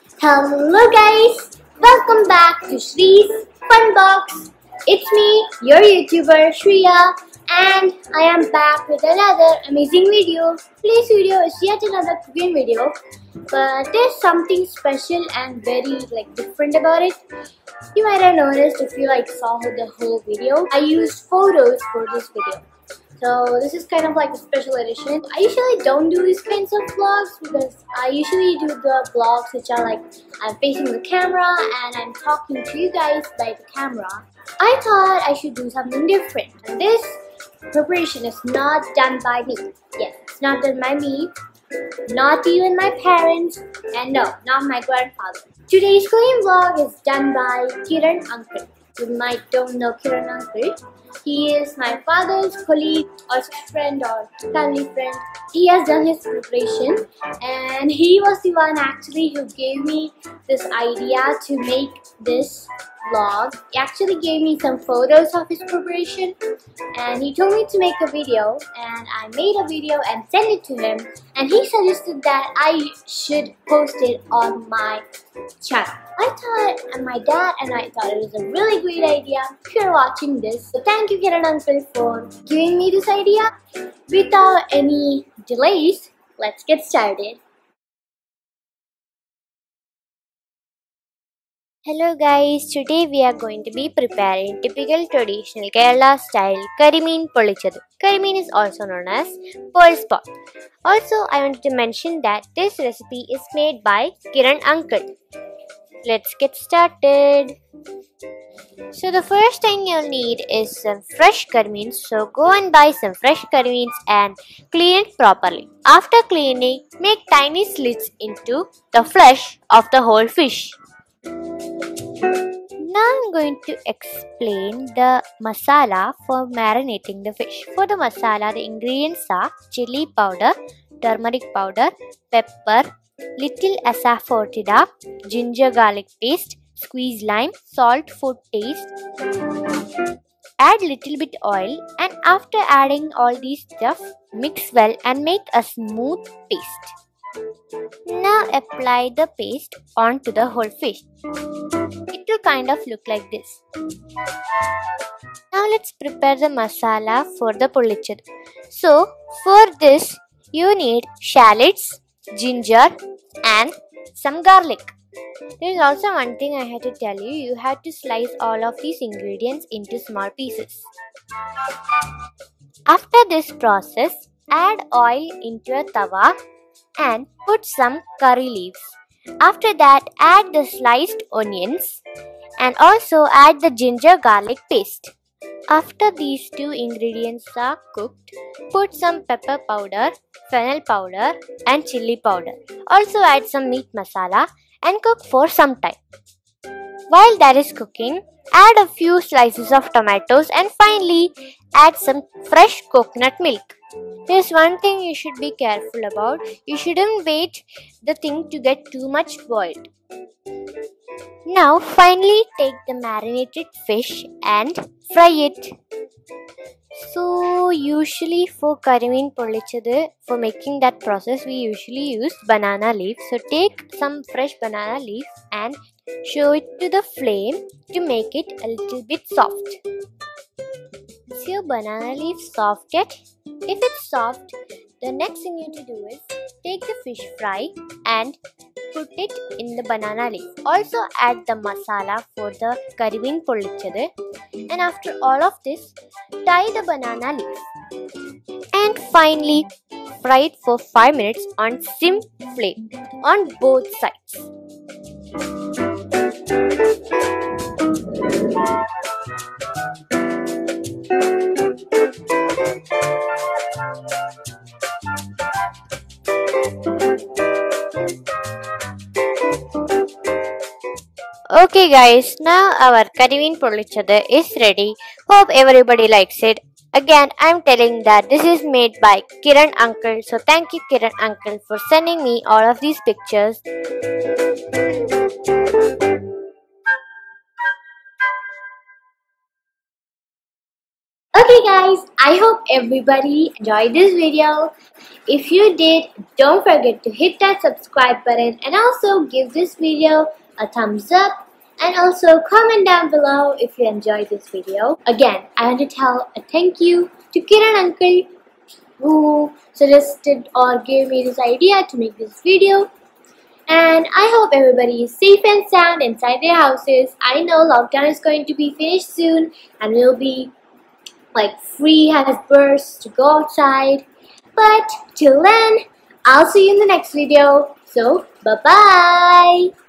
Hello guys, welcome back to Shree's Fun Box. It's me, your YouTuber Shreya, and I am back with another amazing video. Today's video is yet another cooking video, but there's something special and very different about it. You might have noticed if you saw the whole video. I used photos for this video. So this is kind of like a special edition. I usually don't do these kinds of vlogs because I usually do the vlogs which are I'm facing the camera and I'm talking to you guys by the camera. I thought I should do something different. And this preparation is not done by me. Yes, it's not done by me. Not even my parents, and no, not my grandfather. Today's cooking vlog is done by Kiran Uncle. You might don't know Kiran Uncle. He is my father's colleague or friend or family friend. He has done his preparation and he was the one actually who gave me this idea to make this vlog. He actually gave me some photos of his preparation and he told me to make a video, and I made a video and sent it to him, and he suggested that I should post it on my channel. I thought, and my dad and I thought it was a really great idea if you're watching this. So thank you Kiran Uncle for giving me this idea. Without any delays, let's get started. Hello guys, today we are going to be preparing typical traditional Kerala style Karimeen Pollichathu. Karimeen is also known as pearl spot. Also, I wanted to mention that this recipe is made by Kiran Uncle. Let's get started. So the first thing you'll need is some fresh karimeens. So go and buy some fresh karimeens and clean it properly. After cleaning, make tiny slits into the flesh of the whole fish. Now I'm going to explain the masala for marinating the fish. For the masala, the ingredients are chili powder, turmeric powder, pepper, little Asafoetida, ginger garlic paste, squeeze lime, salt for taste. Add little bit oil, and after adding all these stuff, mix well and make a smooth paste. Now apply the paste onto the whole fish. It will kind of look like this. Now let's prepare the masala for the pollichathu. So for this you need shallots, ginger and some garlic. There is also one thing I had to tell you. You have to slice all of these ingredients into small pieces. After this process, add oil into a thava and put some curry leaves. After that, add the sliced onions and also add the ginger garlic paste. After these two ingredients are cooked, put some pepper powder, fennel powder and chili powder. Also add some meat masala and cook for some time. While that is cooking, add a few slices of tomatoes and finally add some fresh coconut milk. There's one thing you should be careful about. You shouldn't wait the thing to get too much boiled. Now finally take the marinated fish and fry it. So usually for Karimeen Pollichathu, for making that process we usually use banana leaf. So take some fresh banana leaf and show it to the flame to make it a little bit soft. Is your banana leaf soft yet? If it's soft, the next thing you need to do is take the fish fry and put it in the banana leaf. Also add the masala for the Karimeen Pollichathu, and after all of this, tie the banana leaf. And finally, fry it for 5 minutes on sim flame on both sides. Okay guys, now our Karimeen Pollichathu is ready. Hope everybody likes it. Again, I'm telling that this is made by Kiran Uncle. So thank you Kiran Uncle for sending me all of these pictures. Okay guys, I hope everybody enjoyed this video. If you did, don't forget to hit that subscribe button and also give this video a thumbs up, and also comment down below if you enjoyed this video. Again, I want to tell a thank you to Kiran uncle who suggested or gave me this idea to make this video. And I hope everybody is safe and sound inside their houses. I know lockdown is going to be finished soon and we'll be like free as birds to go outside. But till then, I'll see you in the next video. So, bye-bye!